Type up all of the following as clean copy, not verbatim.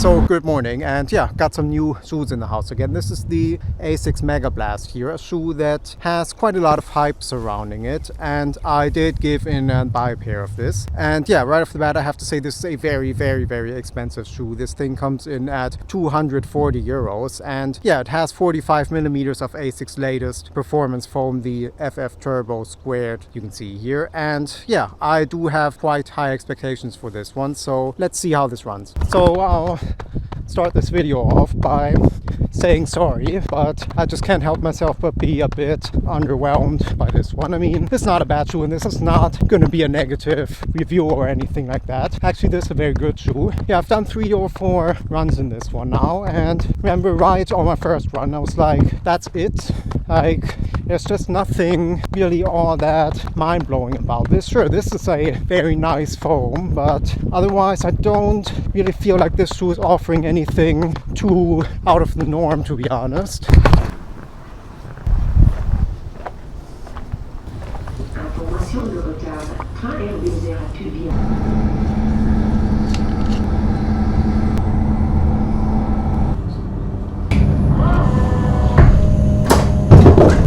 So good morning, and yeah, got some new shoes in the house again. This is the Asics Megablast here, a shoe that has quite a lot of hype surrounding it, and I did give in and buy a pair of this. And yeah, right off the bat I have to say this is a very expensive shoe. This thing comes in at 240 euros, and yeah, it has 45 millimeters of Asics latest performance foam, the FF Turbo Squared, you can see here. And yeah, I do have quite high expectations for this one, so let's see how this runs. So I'll start this video off by saying sorry, but I just can't help myself but be a bit underwhelmed by this one. I mean, this is not a bad shoe, and this is not going to be a negative review or anything like that. Actually, this is a very good shoe. Yeah, I've done 3 or 4 runs in this one now, and remember right on my first run I was like, that's it. Like, there's just nothing really all that mind-blowing about this. Sure, this is a very nice foam, but otherwise I don't really feel like this shoe is offering anything too out of the norm, to be honest. Information de retard. Train RB0 à Tubia.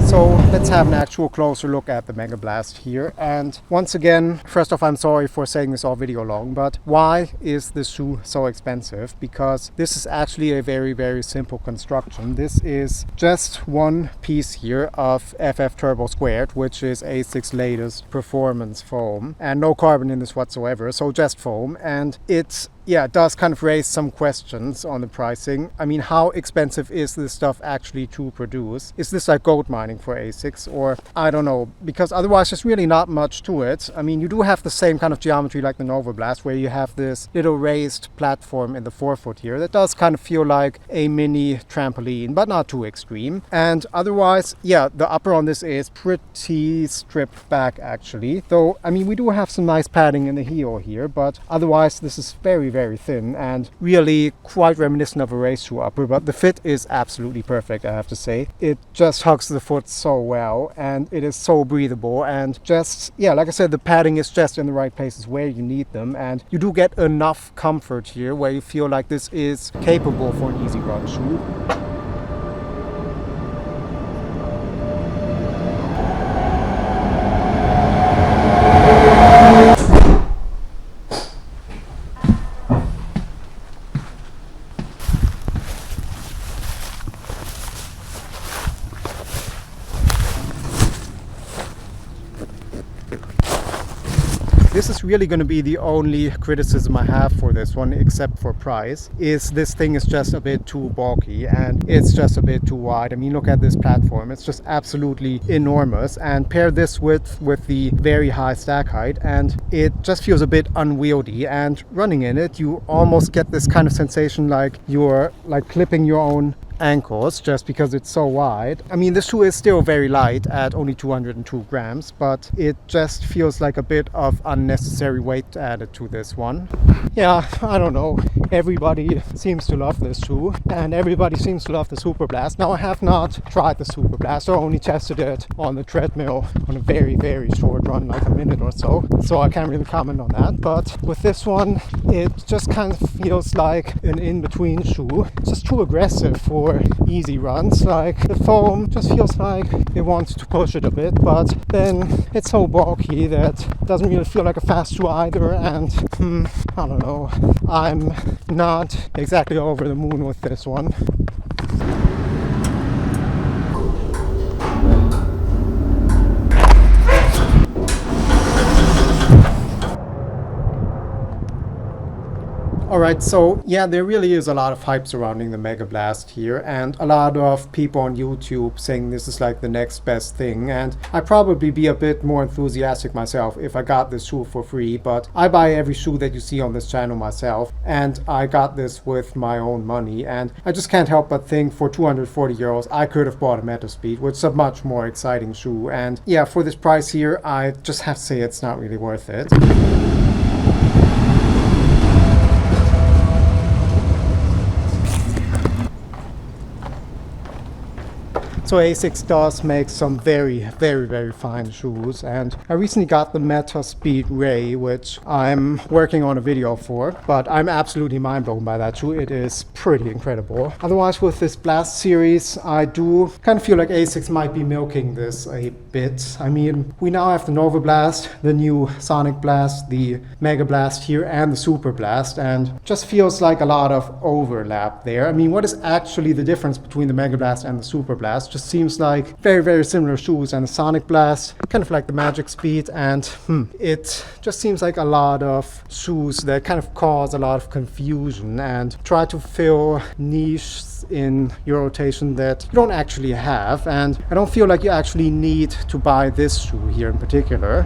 So let's have an actual closer look at the Megablast here. And once again, first off, I'm sorry for saying this all video long, but why is this shoe so expensive? Because this is actually a very simple construction. This is just one piece here of FF Turbo Squared, which is Asics' latest performance foam, and no carbon in this whatsoever, so just foam. And it does kind of raise some questions on the pricing. I mean, how expensive is this stuff actually to produce? Is this like gold mining for Asics, or I don't know, because otherwise there's really not much to it. I mean, you do have the same kind of geometry like the Megablast, where you have this little raised platform in the forefoot here that does kind of feel like a mini trampoline, but not too extreme. And otherwise, yeah, the upper on this is pretty stripped back actually, though I mean we do have some nice padding in the heel here, but otherwise this is very thin and really quite reminiscent of a race shoe upper. But the fit is absolutely perfect, I have to say. It just hugs the foot so well, and it is so breathable, and just, yeah, like I said, the padding is just in the right places where you need them, and you do get enough comfort here where you feel like this is capable for an easy run shoe. This is really going to be the only criticism I have for this one, except for price, is this thing is just a bit too bulky and it's just a bit too wide. I mean, look at this platform, it's just absolutely enormous, and pair this with the very high stack height and it just feels a bit unwieldy, and running in it you almost get this kind of sensation like you're like clipping your own ankles just because it's so wide. I mean, this shoe is still very light at only 202 grams, but it just feels like a bit of unnecessary weight added to this one. Yeah, I don't know. Everybody seems to love this shoe, and everybody seems to love the Superblast. Now, I have not tried the Superblast, I only tested it on the treadmill on a very short run, like a minute or so I can't really comment on that. But with this one, it just kind of feels like an in-between shoe. It's just too aggressive for easy runs. Like, the foam just feels like it wants to push it a bit, but then it's so bulky that it doesn't really feel like a fast shoe either. And I don't know, I'm not exactly over the moon with this one. Alright, so yeah, there really is a lot of hype surrounding the Megablast here, and a lot of people on YouTube saying this is like the next best thing, and I'd probably be a bit more enthusiastic myself if I got this shoe for free, but I buy every shoe that you see on this channel myself, and I got this with my own money, and I just can't help but think for 240 euros I could have bought a Metaspeed, which is a much more exciting shoe, and yeah, for this price here I just have to say it's not really worth it. So Asics does make some very fine shoes, and I recently got the Meta Speed Ray, which I'm working on a video for, but I'm absolutely mind blown by that shoe. It is pretty incredible. Otherwise, with this Blast series, I do kind of feel like Asics might be milking this a bit. I mean, we now have the Nova Blast, the new Sonic Blast, the Mega Blast here, and the Super Blast, and just feels like a lot of overlap there. I mean, what is actually the difference between the Mega Blast and the Super Blast? Just seems like very similar shoes, and the Sonic Blast, kind of like the Magic Speed, and it just seems like a lot of shoes that kind of cause a lot of confusion and try to fill niches in your rotation that you don't actually have, and I don't feel like you actually need to buy this shoe here in particular.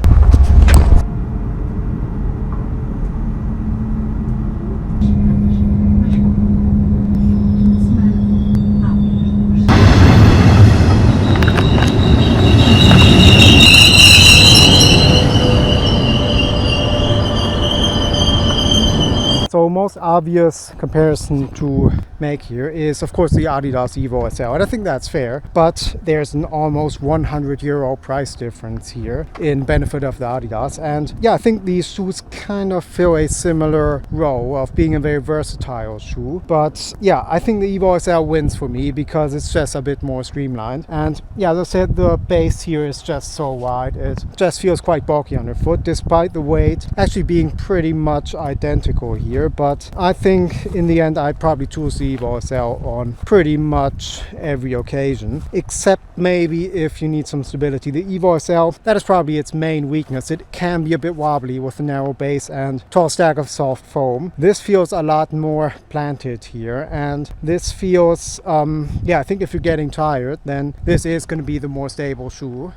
So most obvious comparison to make here is of course the Adidas Evo SL, and I think that's fair, but there's an almost €100 price difference here in benefit of the Adidas, and yeah, I think these shoes kind of fill a similar role of being a very versatile shoe, but yeah, I think the Evo SL wins for me because it's just a bit more streamlined, and yeah, as I said, the base here is just so wide, it just feels quite bulky underfoot despite the weight actually being pretty much identical here. But I think in the end I'd probably choose the Evo SL on pretty much every occasion, except maybe if you need some stability. The Evo SL, that is probably its main weakness. It can be a bit wobbly with a narrow base and tall stack of soft foam. This feels a lot more planted here, and this feels yeah, I think if you're getting tired, then this is going to be the more stable shoe.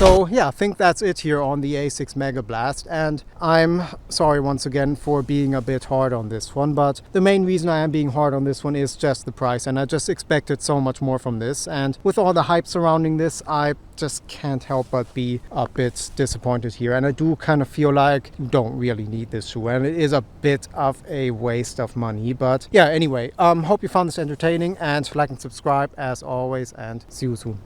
So yeah, I think that's it here on the Asics Megablast, and I'm sorry once again for being a bit hard on this one, but the main reason I am being hard on this one is just the price, and I just expected so much more from this, and with all the hype surrounding this, I just can't help but be a bit disappointed here, and I do kind of feel like you don't really need this shoe, and it is a bit of a waste of money. But yeah, anyway, hope you found this entertaining, and like and subscribe as always, and see you soon.